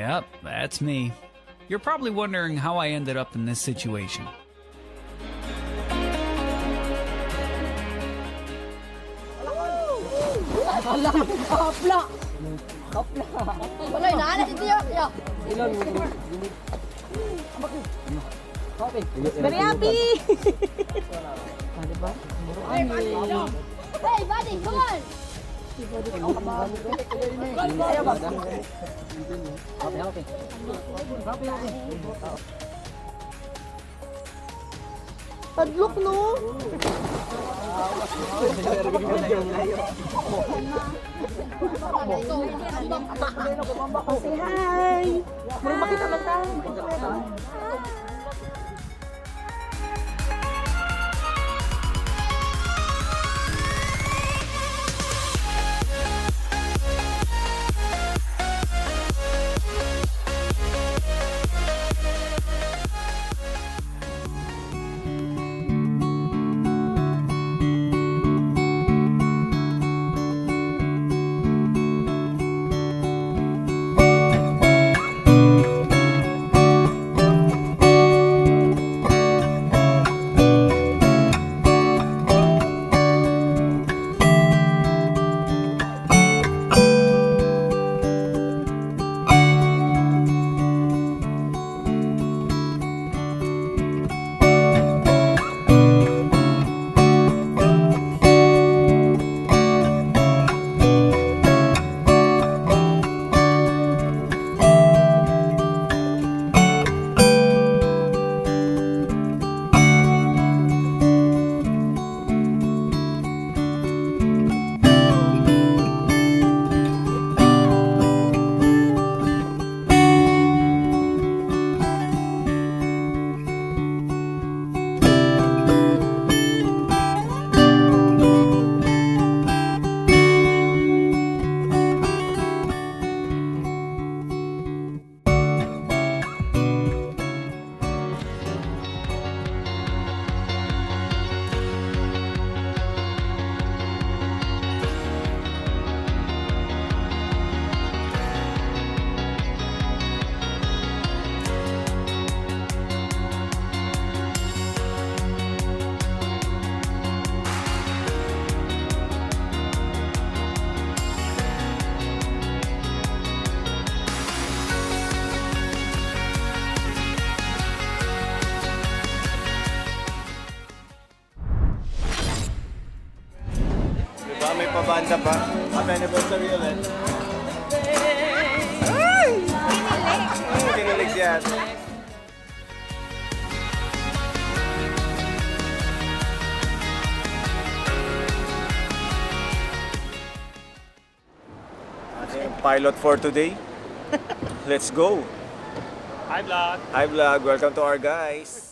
Yep, that's me. You're probably wondering how I ended up in this situation. Very happy! Hey, buddy, come on! Padlock, no? Say hi! Muli makita lang tayo. May pabanda pa. Happy anniversary ulit. Kinilig siya. Ating pilot for today. Let's go. Hi vlog! Hi vlog, welcome to our guys.